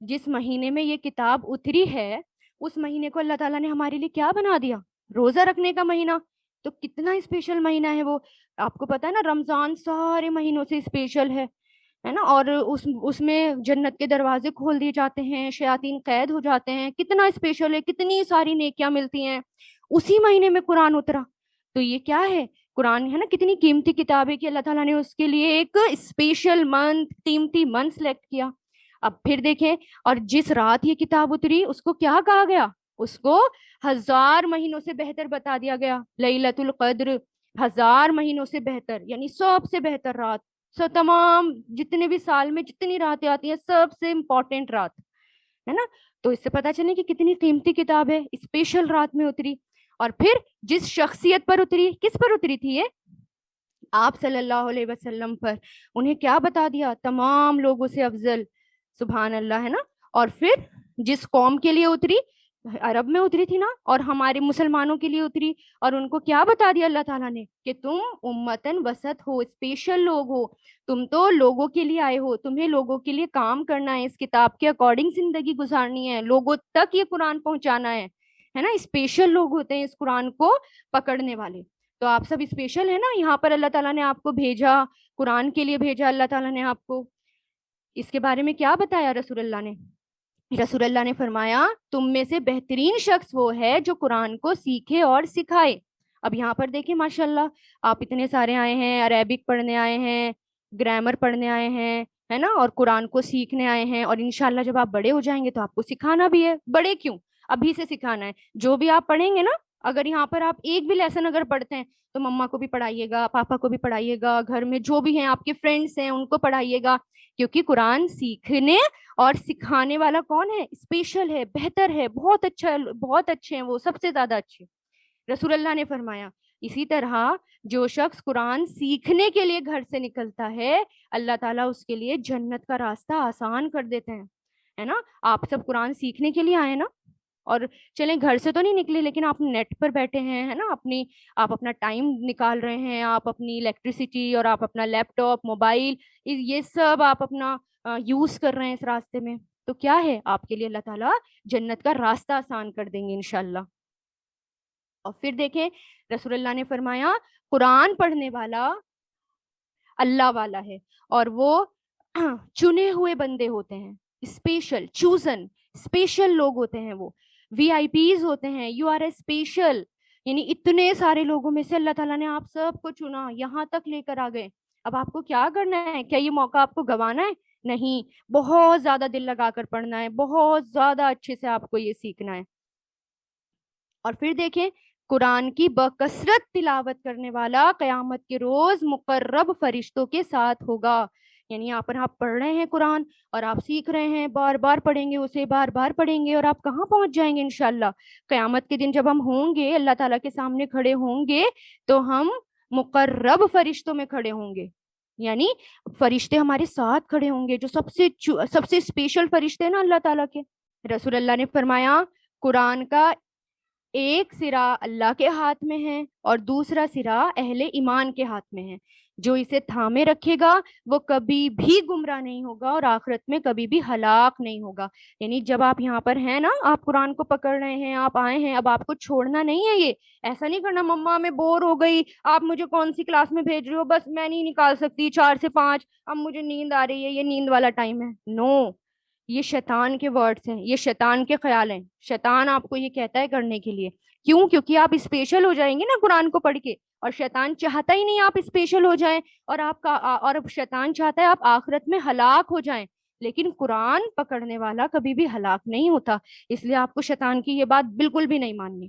جس مہینے میں یہ کتاب اتری ہے اس مہینے کو اللہ تعالیٰ نے ہمارے لیے کیا بنا دیا؟ روزہ رکھنے کا مہینہ. تو کتنا اسپیشل مہینہ ہے وہ. آپ کو پتا ہے نا رمضان سارے مہینوں سے اسپیشل ہے نا. اور اس میں جنت کے دروازے کھول دیے جاتے ہیں, شیاطین قید ہو جاتے ہیں. کتنا اسپیشل ہے, کتنی ساری نیکیاں ملتی ہیں. اسی مہینے میں قرآن اترا. تو یہ کیا ہے؟ قرآن ہے نا, کتنی قیمتی کتاب ہے کہ اللہ تعالیٰ نے اس کے لیے ایک اسپیشل منتھ, قیمتی منتھ سلیکٹ کیا. اب پھر دیکھیں, اور جس رات یہ کتاب اتری اس کو کیا کہا گیا؟ اس کو 1000 مہینوں سے بہتر بتا دیا گیا. لیلۃ القدر 1000 مہینوں سے بہتر, یعنی سب سے بہتر رات. تمام جتنے بھی سال میں جتنی راتیں آتی ہیں سب سے امپورٹنٹ رات ہے نا. تو اس سے پتا چلے کہ کتنی قیمتی کتاب ہے, اسپیشل رات میں اتری. اور پھر جس شخصیت پر اتری, کس پر اتری تھی یہ؟ آپ صلی اللہ علیہ وسلم پر. انہیں کیا بتا دیا؟ تمام لوگوں سے افضل. سبحان اللہ, ہے نا. اور پھر جس قوم کے لیے اتری, عرب میں اتری تھی نا, اور ہمارے مسلمانوں کے لیے اتری, اور ان کو کیا بتا دیا اللہ تعالیٰ نے کہ تم امتن وسط ہو, اسپیشل لوگ ہو, تم تو لوگوں کے لیے آئے ہو, تمہیں لوگوں کے لیے کام کرنا ہے, اس کتاب کے اکارڈنگ زندگی گزارنی ہے, لوگوں تک یہ قرآن پہنچانا ہے نا. اسپیشل لوگ ہوتے ہیں اس قرآن کو پکڑنے والے. تو آپ سب اسپیشل ہے نا. یہاں پر اللہ تعالیٰ نے آپ کو بھیجا, قرآن کے لیے بھیجا اللہ تعالیٰ نے آپ کو. اس کے بارے میں کیا بتایا رسول اللہ نے؟ رسول اللہ نے فرمایا تم میں سے بہترین شخص وہ ہے جو قرآن کو سیکھے اور سکھائے. اب یہاں پر دیکھیں ماشاءاللہ, آپ اتنے سارے آئے ہیں, عربک پڑھنے آئے ہیں, گرامر پڑھنے آئے ہیں, ہے نا, اور قرآن کو سیکھنے آئے ہیں. اور انشاءاللہ جب آپ بڑے ہو جائیں گے تو آپ کو سکھانا بھی ہے. بڑے کیوں, ابھی سے سکھانا ہے. جو بھی آپ پڑھیں گے نا, اگر یہاں پر آپ ایک بھی لیسن اگر پڑھتے ہیں تو مما کو بھی پڑھائیے گا, پاپا کو بھی پڑھائیے گا, گھر میں جو بھی ہیں آپ کے فرینڈس ہیں ان کو پڑھائیے گا. کیونکہ قرآن سیکھنے اور سکھانے والا کون ہے؟ اسپیشل ہے, بہتر ہے, بہت اچھا, بہت اچھے ہیں وہ, سب سے زیادہ اچھے. رسول اللہ نے فرمایا اسی طرح جو شخص قرآن سیکھنے کے لیے گھر سے نکلتا ہے اللہ تعالیٰ اس کے لیے جنت کا راستہ آسان کر دیتے ہیں, ہے نا. آپ سب قرآن سیکھنے کے لیے آئے نا, اور چلیں گھر سے تو نہیں نکلے لیکن آپ نیٹ پر بیٹھے ہیں, ہے نا, آپ اپنا ٹائم نکال رہے ہیں, آپ اپنی الیکٹریسٹی اور آپ اپنا لیپ ٹاپ, موبائل, یہ سب آپ اپنا یوز کر رہے ہیں اس راستے میں. تو کیا ہے آپ کے لیے اللہ تعالیٰ جنت کا راستہ آسان کر دیں گے انشاءاللہ. اور پھر دیکھیں رسول اللہ نے فرمایا قرآن پڑھنے والا اللہ والا ہے, اور وہ چنے ہوئے بندے ہوتے ہیں, اسپیشل, چوزن, اسپیشل لوگ ہوتے ہیں, وہ وی آئی پیز ہوتے ہیں. یو آر اے اسپیشل, یعنی اتنے سارے لوگوں میں سے اللہ تعالیٰ نے آپ سب کو چنا, یہاں تک لے کر آ گئے. اب آپ کو کیا کرنا ہے؟ کیا یہ موقع آپ کو گنوانا ہے؟ نہیں, بہت زیادہ دل لگا کر پڑھنا ہے, بہت زیادہ اچھے سے آپ کو یہ سیکھنا ہے. اور پھر دیکھیں قرآن کی بکثرت تلاوت کرنے والا قیامت کے روز مقرب فرشتوں کے ساتھ ہوگا. یعنی یہاں پر آپ پڑھ رہے ہیں قرآن اور آپ سیکھ رہے ہیں, بار بار پڑھیں گے اسے, بار بار پڑھیں گے, اور آپ کہاں پہنچ جائیں گے انشاءاللہ؟ قیامت کے دن جب ہم ہوں گے, اللہ تعالیٰ کے سامنے کھڑے ہوں گے, تو ہم مقرب فرشتوں میں کھڑے ہوں گے. یعنی فرشتے ہمارے ساتھ کھڑے ہوں گے, جو سب سے اسپیشل فرشتے ہیں نا اللہ تعالیٰ کے. رسول اللہ نے فرمایا قرآن کا ایک سرا اللہ کے ہاتھ میں ہے اور دوسرا سرا اہل ایمان کے ہاتھ میں ہے. جو اسے تھامے رکھے گا وہ کبھی بھی گمراہ نہیں ہوگا اور آخرت میں کبھی بھی ہلاک نہیں ہوگا. یعنی جب آپ یہاں پر ہیں نا, آپ قرآن کو پکڑ رہے ہیں, آپ آئے ہیں, اب آپ کو چھوڑنا نہیں ہے. یہ ایسا نہیں کرنا مما میں بور ہو گئی, آپ مجھے کون سی کلاس میں بھیج رہے ہو, بس میں نہیں نکال سکتی 4 سے 5, اب مجھے نیند آ رہی ہے, یہ نیند والا ٹائم ہے. نو, یہ شیطان کے ورڈز ہیں, یہ شیطان کے خیال ہیں. شیطان آپ کو یہ کہتا ہے کرنے کے لیے. کیوں؟ کیونکہ آپ اسپیشل ہو جائیں گے نا قرآن کو پڑھ کے, اور شیطان چاہتا ہی نہیں آپ اسپیشل ہو جائیں, اور شیطان چاہتا ہے آپ آخرت میں ہلاک ہو جائیں. لیکن قرآن پکڑنے والا کبھی بھی ہلاک نہیں ہوتا, اس لیے آپ کو شیطان کی یہ بات بالکل بھی نہیں ماننی,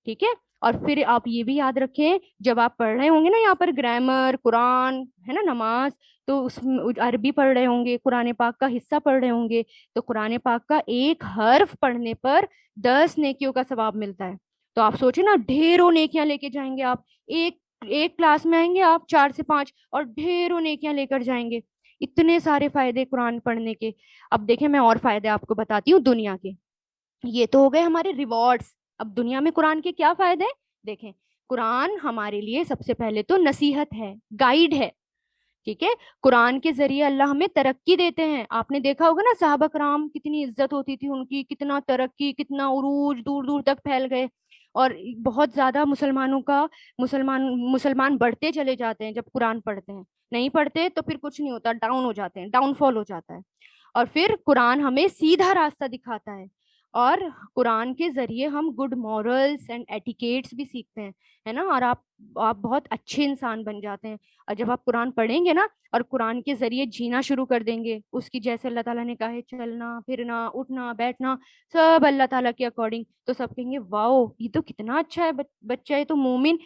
ٹھیک ہے. اور پھر آپ یہ بھی یاد رکھیں جب آپ پڑھ رہے ہوں گے نا یہاں پر گرامر, قرآن, ہے نا, نماز, تو اس عربی پڑھ رہے ہوں گے, قرآن پاک کا حصہ پڑھ رہے ہوں گے, تو قرآن پاک کا ایک حرف پڑھنے پر 10 نیکیوں کا ثواب ملتا ہے. تو آپ سوچیں نا, ڈھیروں نیکیاں لے کے جائیں گے آپ. ایک کلاس میں آئیں گے آپ 4 سے 5 اور ڈھیروں نیکیاں لے کر جائیں گے. اتنے سارے فائدے قرآن پڑھنے کے. اب دیکھیں میں اور فائدے آپ کو بتاتی ہوں دنیا کے. یہ تو ہو گئے ہمارے ریوارڈز. اب دنیا میں قرآن کے کیا فائدے ہیں؟ دیکھیں, قرآن ہمارے لیے سب سے پہلے تو نصیحت ہے, گائیڈ ہے. ٹھیک ہے، قرآن کے ذریعے اللہ ہمیں ترقی دیتے ہیں. آپ نے دیکھا ہوگا نا صحابہ کرام کتنی عزت ہوتی تھی ان کی، کتنا ترقی، کتنا عروج دور دور تک پھیل گئے. اور بہت زیادہ مسلمانوں کا مسلمان بڑھتے چلے جاتے ہیں جب قرآن پڑھتے ہیں. نہیں پڑھتے تو پھر کچھ نہیں ہوتا، ڈاؤن ہو جاتے ہیں، ڈاؤن فال ہو جاتا ہے. اور پھر قرآن ہمیں سیدھا راستہ دکھاتا ہے، اور قرآن کے ذریعے ہم گڈ مورلس اینڈ ایٹیکیٹس بھی سیکھتے ہیں، ہے نا. اور آپ بہت اچھے انسان بن جاتے ہیں. اور جب آپ قرآن پڑھیں گے نا اور قرآن کے ذریعے جینا شروع کر دیں گے، اس کی جیسے اللہ تعالیٰ نے کہا ہے چلنا پھرنا اٹھنا بیٹھنا سب اللہ تعالیٰ کے اکارڈنگ، تو سب کہیں گے واؤ یہ تو کتنا اچھا ہے بچہ، یہ تو مومن.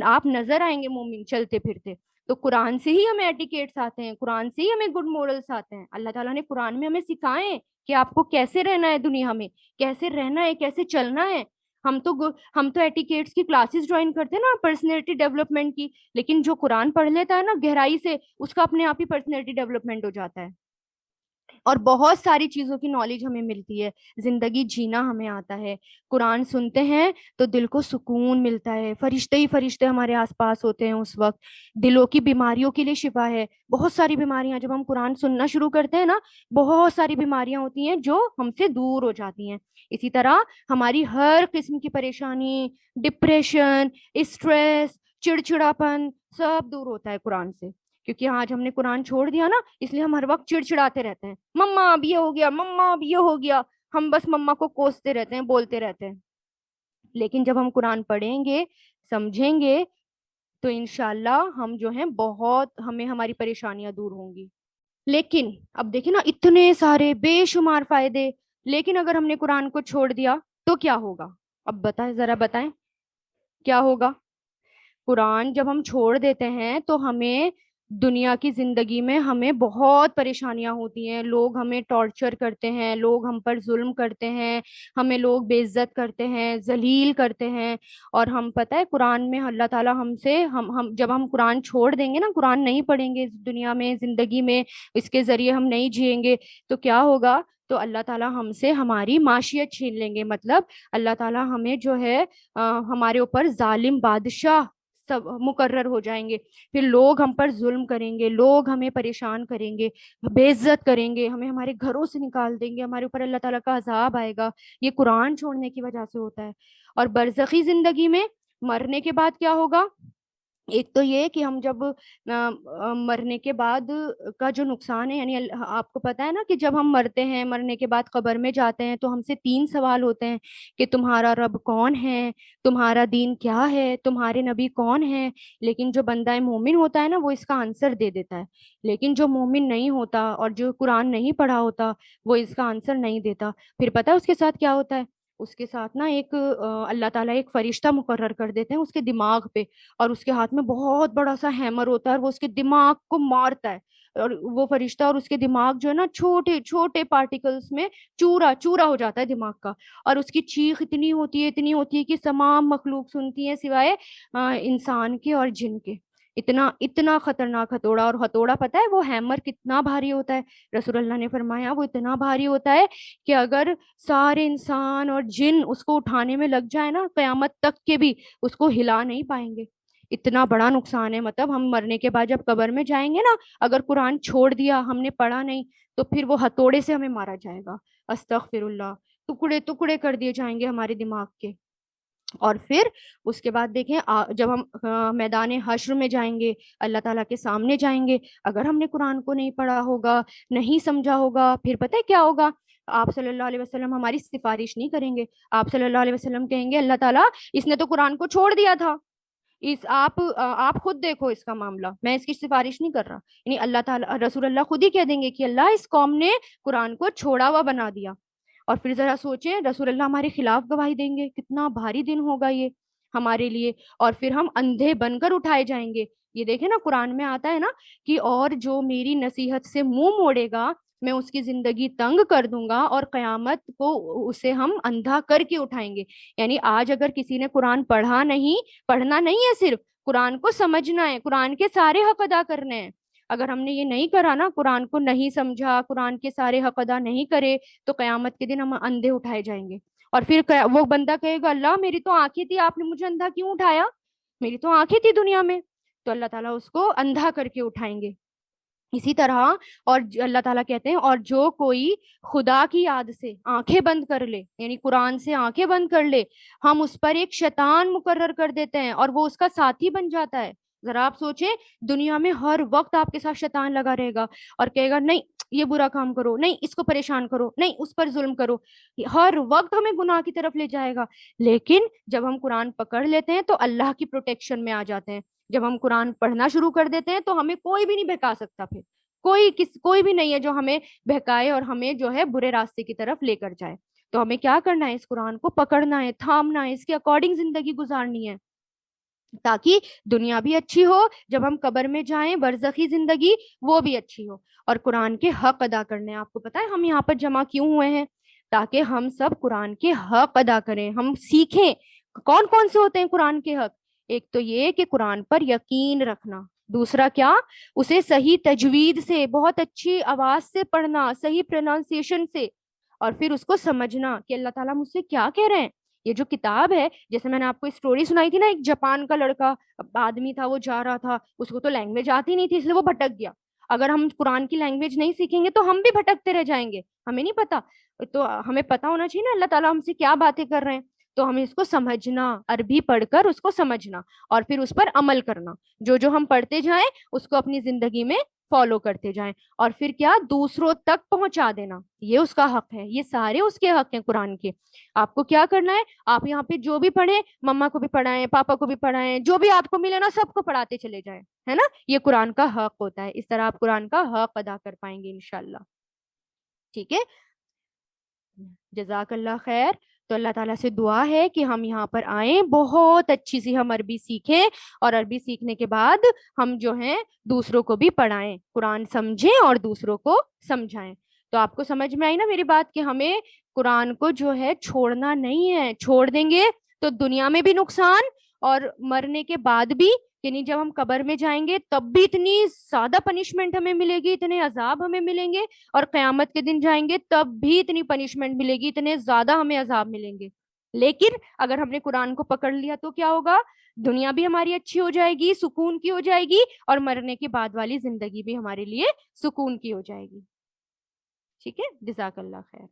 آپ نظر آئیں گے مومن چلتے پھرتے. تو قرآن سے ہی ہمیں ایٹیکیٹس آتے ہیں، قرآن سے ہی ہمیں گڈ مورلس آتے ہیں. اللہ تعالیٰ نے قرآن میں ہمیں سکھائے کہ آپ کو کیسے رہنا ہے دنیا میں، کیسے رہنا ہے، کیسے چلنا ہے. ہم تو ایٹیکیٹس کی کلاسز جوائن کرتے ہیں نا پرسنالٹی ڈیولپمنٹ کی، لیکن جو قرآن پڑھ لیتا ہے نا گہرائی سے، اس کا اپنے آپ ہی پرسنالٹی ڈیولپمنٹ ہو جاتا ہے. اور بہت ساری چیزوں کی نالج ہمیں ملتی ہے، زندگی جینا ہمیں آتا ہے. قرآن سنتے ہیں تو دل کو سکون ملتا ہے، فرشتے ہی فرشتے ہمارے آس پاس ہوتے ہیں اس وقت. دلوں کی بیماریوں کے لیے شفا ہے. بہت ساری بیماریاں جب ہم قرآن سننا شروع کرتے ہیں نا، بہت ساری بیماریاں ہوتی ہیں جو ہم سے دور ہو جاتی ہیں. اسی طرح ہماری ہر قسم کی پریشانی، ڈپریشن، اسٹریس، چڑچڑاپن سب دور ہوتا ہے قرآن سے. کیونکہ آج ہم نے قرآن چھوڑ دیا نا، اس لیے ہم ہر وقت چڑچڑاتے رہتے ہیں، مما اب یہ ہو گیا، مما اب یہ ہو گیا. ہم بس مما کو کوستے رہتے ہیں، بولتے رہتے ہیں. لیکن جب ہم قرآن پڑھیں گے، سمجھیں گے، تو انشاءاللہ ہم جو ہیں بہت، ہمیں ہماری پریشانیاں دور ہوں گی. لیکن اب دیکھیں نا اتنے سارے بے شمار فائدے، لیکن اگر ہم نے قرآن کو چھوڑ دیا تو کیا ہوگا؟ اب بتائیں، ذرا بتائیں کیا ہوگا. قرآن جب ہم چھوڑ دیتے ہیں تو ہمیں دنیا کی زندگی میں ہمیں بہت پریشانیاں ہوتی ہیں. لوگ ہمیں ٹارچر کرتے ہیں، لوگ ہم پر ظلم کرتے ہیں، ہمیں لوگ بے عزت کرتے ہیں، ذلیل کرتے ہیں. اور ہم پتہ ہے قرآن میں اللہ تعالیٰ ہم سے جب ہم قرآن چھوڑ دیں گے نا، قرآن نہیں پڑھیں گے اس دنیا میں، زندگی میں اس کے ذریعے ہم نہیں جئیں گے، تو کیا ہوگا؟ تو اللہ تعالیٰ ہم سے ہماری معاشیت چھین لیں گے. مطلب اللہ تعالیٰ ہمیں جو ہے ہمارے اوپر ظالم بادشاہ سب مقرر ہو جائیں گے. پھر لوگ ہم پر ظلم کریں گے، لوگ ہمیں پریشان کریں گے، بے عزت کریں گے، ہمیں ہمارے گھروں سے نکال دیں گے، ہمارے اوپر اللہ تعالیٰ کا عذاب آئے گا. یہ قرآن چھوڑنے کی وجہ سے ہوتا ہے. اور برزخی زندگی میں مرنے کے بعد کیا ہوگا؟ ایک تو یہ کہ ہم جب مرنے کے بعد کا جو نقصان ہے، یعنی آپ کو پتا ہے نا کہ جب ہم مرتے ہیں، مرنے کے بعد قبر میں جاتے ہیں تو ہم سے 3 سوال ہوتے ہیں کہ تمہارا رب کون ہے، تمہارا دین کیا ہے، تمہارے نبی کون ہے. لیکن جو بندہ مومن ہوتا ہے نا وہ اس کا آنسر دے دیتا ہے، لیکن جو مومن نہیں ہوتا اور جو قرآن نہیں پڑھا ہوتا وہ اس کا آنسر نہیں دیتا. پھر پتہ ہے اس کے ساتھ کیا ہوتا ہے؟ اس کے ساتھ نا ایک اللہ تعالیٰ ایک فرشتہ مقرر کر دیتے ہیں اس کے دماغ پہ، اور اس کے ہاتھ میں بہت بڑا سا ہیمر ہوتا ہے، اور وہ اس کے دماغ کو مارتا ہے. اور وہ فرشتہ اور اس کے دماغ جو ہے نا چھوٹے چھوٹے پارٹیکلز میں چورا چورا ہو جاتا ہے دماغ کا. اور اس کی چیخ اتنی ہوتی ہے کہ تمام مخلوق سنتی ہیں سوائے انسان کے اور جن کے. اتنا خطرناک ہتھوڑا. اور ہتھوڑا پتہ ہے وہ ہیمر کتنا بھاری ہوتا ہے؟ رسول اللہ نے فرمایا وہ اتنا بھاری ہوتا ہے کہ اگر سارے انسان اور جن اس کو اٹھانے میں لگ جائے نا، قیامت تک کے بھی اس کو ہلا نہیں پائیں گے. اتنا بڑا نقصان ہے. مطلب ہم مرنے کے بعد جب قبر میں جائیں گے نا، اگر قرآن چھوڑ دیا، ہم نے پڑھا نہیں، تو پھر وہ ہتھوڑے سے ہمیں مارا جائے گا. استغفر اللہ. ٹکڑے ٹکڑے کر دیے جائیں گے ہمارے دماغ کے. اور پھر اس کے بعد دیکھیں جب ہم میدان حشر میں جائیں گے، اللہ تعالیٰ کے سامنے جائیں گے، اگر ہم نے قرآن کو نہیں پڑھا ہوگا، نہیں سمجھا ہوگا، پھر پتہ ہے کیا ہوگا؟ آپ صلی اللہ علیہ وسلم ہماری سفارش نہیں کریں گے. آپ صلی اللہ علیہ وسلم کہیں گے اللہ تعالیٰ اس نے تو قرآن کو چھوڑ دیا تھا، آپ خود دیکھو اس کا معاملہ، میں اس کی سفارش نہیں کر رہا. یعنی اللہ تعالیٰ، رسول اللہ خود ہی کہہ دیں گے کہ اللہ اس قوم نے قرآن کو چھوڑا ہوا بنا دیا. اور پھر ذرا سوچیں رسول اللہ ہمارے خلاف گواہی دیں گے، کتنا بھاری دن ہوگا یہ ہمارے لیے. اور پھر ہم اندھے بن کر اٹھائے جائیں گے. یہ دیکھیں نا قرآن میں آتا ہے نا کہ اور جو میری نصیحت سے منہ موڑے گا میں اس کی زندگی تنگ کر دوں گا، اور قیامت کو اسے ہم اندھا کر کے اٹھائیں گے. یعنی آج اگر کسی نے قرآن پڑھنا نہیں ہے، صرف قرآن کو سمجھنا ہے، قرآن کے سارے حق ادا کرنے ہیں. اگر ہم نے یہ نہیں کرا نا، قرآن کو نہیں سمجھا، قرآن کے سارے حق ادا نہیں کرے، تو قیامت کے دن ہم اندھے اٹھائے جائیں گے. اور پھر وہ بندہ کہے گا اللہ میری تو آنکھیں تھی، آپ نے مجھے اندھا کیوں اٹھایا؟ میری تو آنکھیں تھی دنیا میں. تو اللہ تعالیٰ اس کو اندھا کر کے اٹھائیں گے. اسی طرح اور اللہ تعالیٰ کہتے ہیں اور جو کوئی خدا کی یاد سے آنکھیں بند کر لے, یعنی قرآن سے آنکھیں بند کر لے, ہم اس پر ایک شیطان مقرر کر دیتے ہیں اور وہ اس کا ساتھی بن جاتا ہے. ذرا آپ سوچیں, دنیا میں ہر وقت آپ کے ساتھ شیطان لگا رہے گا اور کہے گا نہیں یہ برا کام کرو, نہیں اس کو پریشان کرو, نہیں اس پر ظلم کرو, ہر وقت ہمیں گناہ کی طرف لے جائے گا. لیکن جب ہم قرآن پکڑ لیتے ہیں تو اللہ کی پروٹیکشن میں آ جاتے ہیں. جب ہم قرآن پڑھنا شروع کر دیتے ہیں تو ہمیں کوئی بھی نہیں بہکا سکتا. پھر کوئی بھی نہیں ہے جو ہمیں بہکائے اور ہمیں جو ہے برے راستے کی طرف لے کر جائے. تو ہمیں کیا کرنا ہے, اس قرآن کو پکڑنا ہے, تھامنا ہے, اس کے اکارڈنگ زندگی گزارنی ہے تاکہ دنیا بھی اچھی ہو, جب ہم قبر میں جائیں برزخی زندگی وہ بھی اچھی ہو. اور قرآن کے حق ادا کرنے, آپ کو پتا ہے ہم یہاں پر جمع کیوں ہوئے ہیں؟ تاکہ ہم سب قرآن کے حق ادا کریں, ہم سیکھیں کون کون سے ہوتے ہیں قرآن کے حق. ایک تو یہ کہ قرآن پر یقین رکھنا, دوسرا کیا, اسے صحیح تجوید سے بہت اچھی آواز سے پڑھنا, صحیح پروننسیشن سے, اور پھر اس کو سمجھنا کہ اللہ تعالیٰ مجھ سے کیا کہہ رہے ہیں. یہ جو کتاب ہے, جیسے میں نے آپ کو اسٹوری سنائی تھی نا, ایک جاپان کا لڑکا آدمی تھا, وہ جا رہا تھا, اس کو تو لینگویج آتی نہیں تھی اس لیے وہ بھٹک گیا. اگر ہم قرآن کی لینگویج نہیں سیکھیں گے تو ہم بھی بھٹکتے رہ جائیں گے, ہمیں نہیں پتا. تو ہمیں پتا ہونا چاہیے نا اللہ تعالیٰ ہم سے کیا باتیں کر رہے ہیں, تو ہمیں اس کو سمجھنا, عربی پڑھ کر اس کو سمجھنا اور پھر اس پر عمل کرنا. جو ہم پڑھتے جائیں اس کو اپنی زندگی میں فالو کرتے جائیں, اور پھر کیا, دوسروں تک پہنچا دینا, یہ اس کا حق ہے. یہ سارے اس کے حق ہیں قرآن کے. آپ کو کیا کرنا ہے, آپ یہاں پہ جو بھی پڑھیں, مما کو بھی پڑھائیں, پاپا کو بھی پڑھائیں, جو بھی آپ کو ملے نا سب کو پڑھاتے چلے جائیں, ہے نا. یہ قرآن کا حق ہوتا ہے. اس طرح آپ قرآن کا حق ادا کر پائیں گے انشاءاللہ. ٹھیک ہے, جزاک اللہ خیر. تو اللہ تعالیٰ سے دعا ہے کہ ہم یہاں پر آئیں, بہت اچھی سی ہم عربی سیکھیں, اور عربی سیکھنے کے بعد ہم جو ہیں دوسروں کو بھی پڑھائیں, قرآن سمجھیں اور دوسروں کو سمجھائیں. تو آپ کو سمجھ میں آئی نا میری بات, کہ ہمیں قرآن کو جو ہے چھوڑنا نہیں ہے. چھوڑ دیں گے تو دنیا میں بھی نقصان اور مرنے کے بعد بھی, یعنی جب ہم قبر میں جائیں گے تب بھی اتنی زیادہ پنشمنٹ ہمیں ملے گی, اتنے عذاب ہمیں ملیں گے, اور قیامت کے دن جائیں گے تب بھی اتنی پنشمنٹ ملے گی, اتنے زیادہ ہمیں عذاب ملیں گے. لیکن اگر ہم نے قرآن کو پکڑ لیا تو کیا ہوگا, دنیا بھی ہماری اچھی ہو جائے گی, سکون کی ہو جائے گی, اور مرنے کے بعد والی زندگی بھی ہمارے لیے سکون کی ہو جائے گی. ٹھیک ہے, جزاک اللہ خیر.